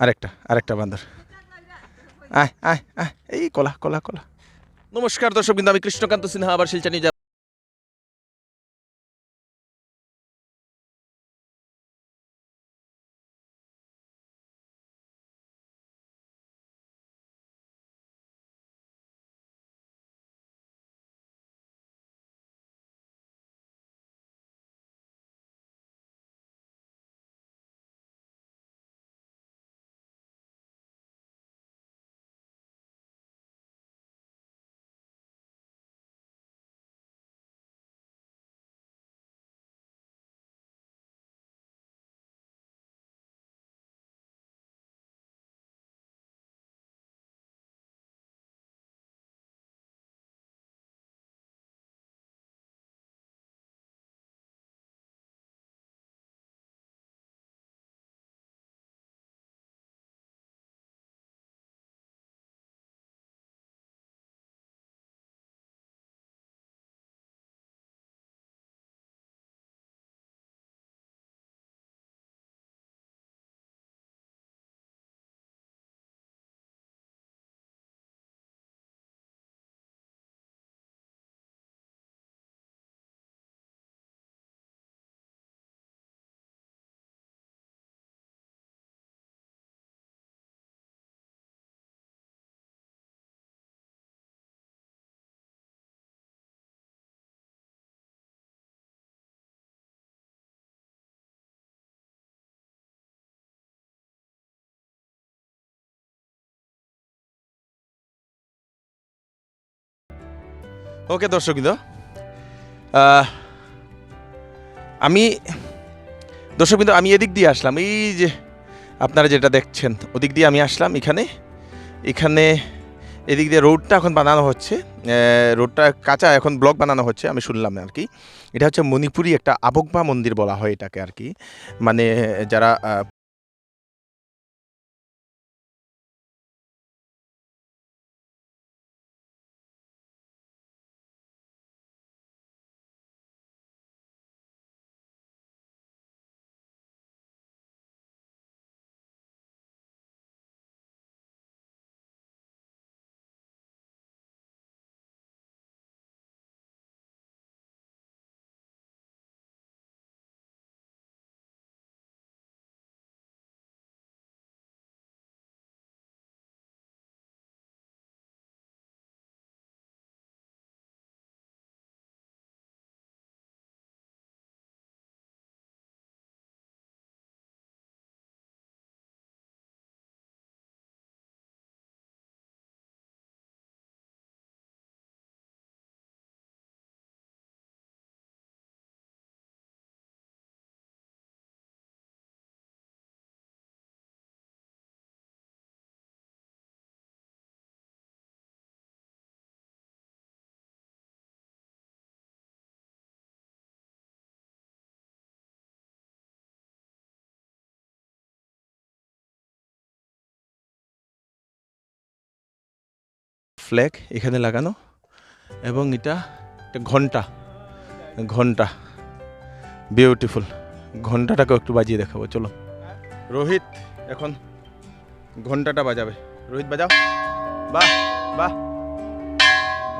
আরেকটা বান্দর। আয় আয় আয়, এই কলা কলা কলা। নমস্কার দর্শক, কিন্তু আমি কৃষ্ণকান্ত সিনহা আবার শিলচর নিয়ে ওকে দর্শক, কিন্তু আমি আমি এদিক দিয়ে আসলাম, এই যে আপনারা যেটা দেখছেন ওদিক দিয়ে আমি আসলাম। এখানে এদিক দিয়ে রোডটা এখন বানানো হচ্ছে, রোডটা কাঁচা, এখন ব্লক বানানো হচ্ছে আমি শুনলাম আর কি। এটা হচ্ছে মণিপুরি একটা আবকবা মন্দির বলা হয় এটাকে আর কি, মানে যারা ফ্ল্যাগ এখানে লাগানো, এবং এটা একটা ঘন্টা বিউটিফুল। ঘন্টাটাকে একটু বাজিয়ে দেখাবো, চলো। রোহিত এখন ঘন্টাটা বাজাবে। রোহিত বাজাও। বাহ বাহ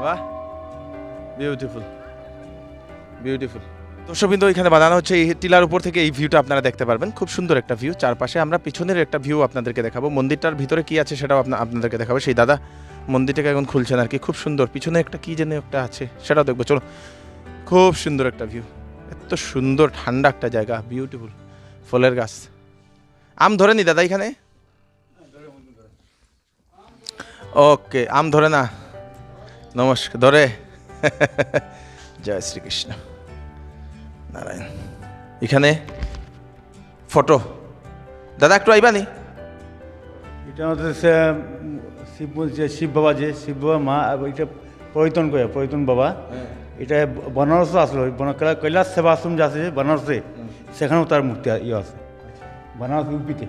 বাহ, বিউটিফুল বিউটিফুল। দর্শকবৃন্দ, এখানে বানানো হচ্ছে, এই টিলার উপর থেকে এই ভিউটা আপনারা দেখতে পারবেন, খুব সুন্দর একটা ভিউ। চারপাশে আমরা পিছনের একটা ভিউ আপনাদেরকে দেখাবো, মন্দিরটার ভিতরে কি আছে সেটাও আপনাদেরকে দেখাবো। সেই দাদা মন্দিরটাকে এখন খুলছেন আর কি, খুব সুন্দর। পিছনে একটা কি যেন একটা আছে, সেটাও দেখবো, চলো। খুব সুন্দর একটা ভিউ, এত সুন্দর ঠান্ডা একটা জায়গা, বিউটিফুল। ফলের গাছ, আম ধরেনি দাদা এখানে? ওকে, আম ধরে না? নমস্কার, ধরে। জয় শ্রীকৃষ্ণ নারায়ণ। এখানে ফটো, দাদা একটু আইবানি? এটা হচ্ছে শিব বাবা, যে শিব বাবা মা, এটা পরিতন বাবা। এটা বনারসে আসলো, কৈলাস সেবা আশ্রম যে আছে বনারসে, সেখানেও তার মূর্তি ইয়ে আছে, বনারস ইউপিতে।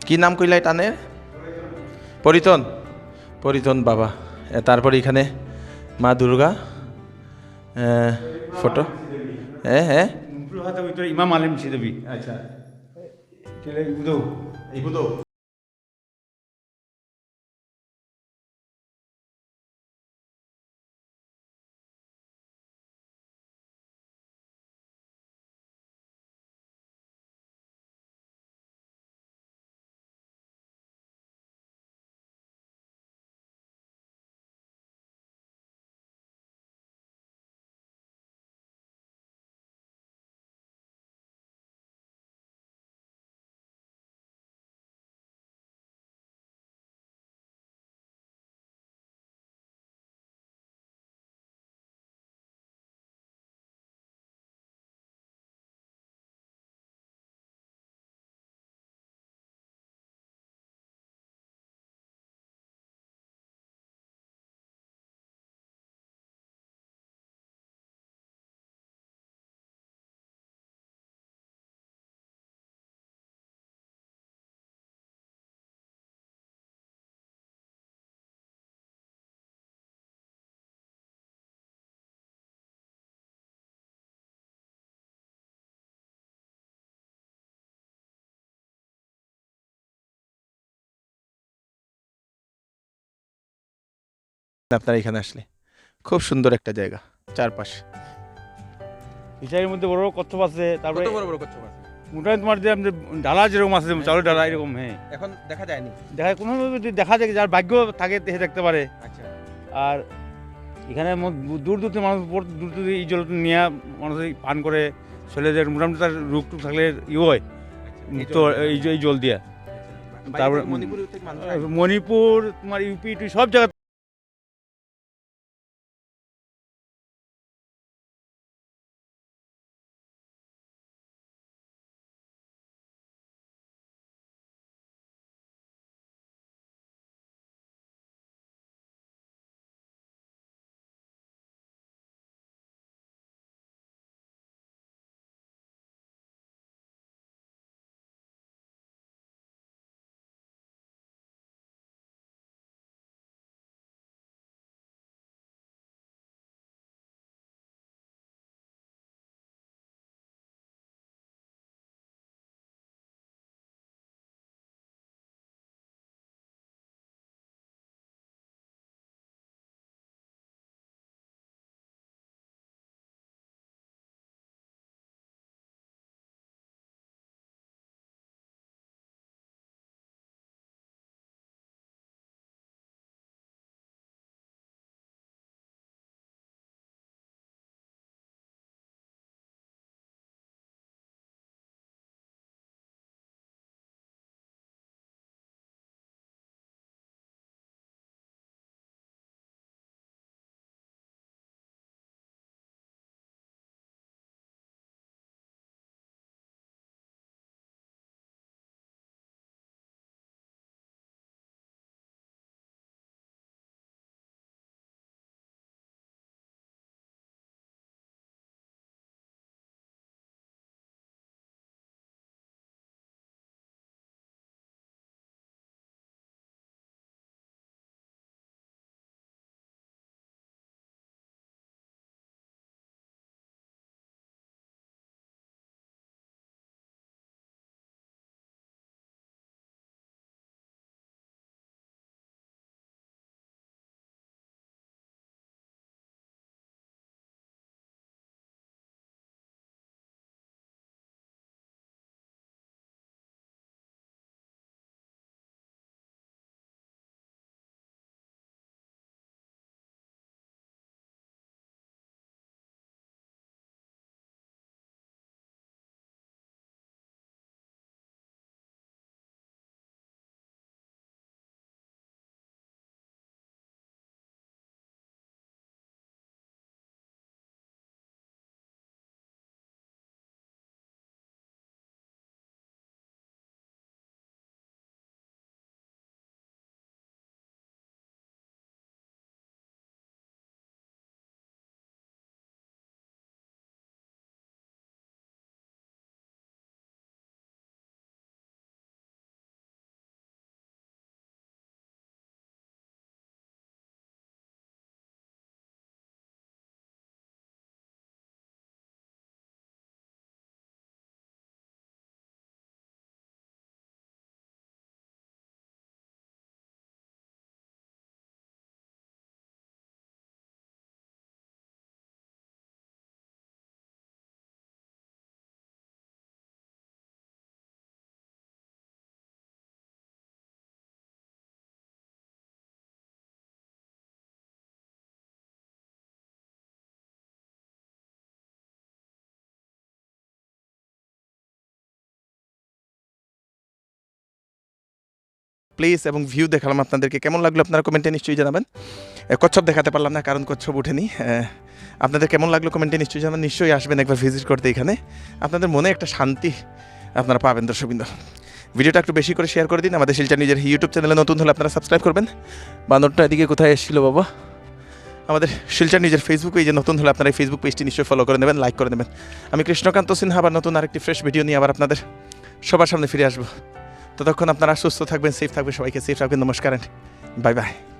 কি নাম কইলা টানের? পরিতন বাবা। তারপরে এখানে মা দুর্গা ফটো। হ্যাঁ হ্যাঁ, ইমাম আলিম দেবী। আচ্ছা, 이부도 이부도. আপনারা এখানে আসলে খুব সুন্দর একটা জায়গা, চারপাশে ফিশারির মধ্যে বড় বড় কচ্ছপ আছে, তারপরে কত বড় বড় কচ্ছপ আছে? মোটামুটি তোমার যে আমাদের ডালা যেরকম আছে, চাউলের ডালা এরকম, হ্যাঁ এখন দেখা যায়নি। দেখা কোনো যদি দেখা যায়, যার ভাগ্য থাকে সে দেখতে পারে। আচ্ছা, আর এখানে দূর দূর থেকে মানুষ দূর দূর এই জল নিয়ে মানুষ পান করে ছেলেদের মোটামুটি তার রোগ টুক থাকলে হয় মুক্ত এই জল দিয়ে। তারপরে মণিপুর থেকে মানুষ আসে? মণিপুর, তোমার ইউপি সব জায়গা প্লেস এবং ভিউ দেখালাম আপনাদেরকে। কেমন লাগলো আপনারা কমেন্টে নিশ্চয়ই জানাবেন। কচ্ছপ দেখাতে পারলাম না কারণ কচ্ছপ ওঠেনি। আপনাদের কেমন লাগলো কমেন্টে নিশ্চয়ই জানাবেন। নিশ্চয়ই আসবেন একবার ভিজিট করতে এখানে, আপনাদের মনে একটা শান্তি আপনারা পাবেন। দর্শকবৃন্দ, ভিডিওটা একটু বেশি করে শেয়ার করে দিন। আমাদের শিলচর নিজের ইউটিউব চ্যানেলে নতুন হলে আপনারা সাবস্ক্রাইব করবেন। বানরটা এদিকে কোথায় এসেছিল বাবা? আমাদের শিলচর নিজের ফেসবুক পেজে নতুন হলে আপনারা এই ফেসবুক পেজটি নিশ্চয়ই ফলো করে নেবেন, লাইক করে নেবেন। আমি কৃষ্ণকান্ত সিনহা আবার নতুন আরেকটি ফ্রেশ ভিডিও নিয়ে আবার আপনাদের সবার সামনে ফিরে আসবো। ততক্ষণ আপনারা সুস্থ থাকবেন, সেফ থাকবেন, সবাইকে সেফ রাখবেন। নমস্কার, বাই বাই।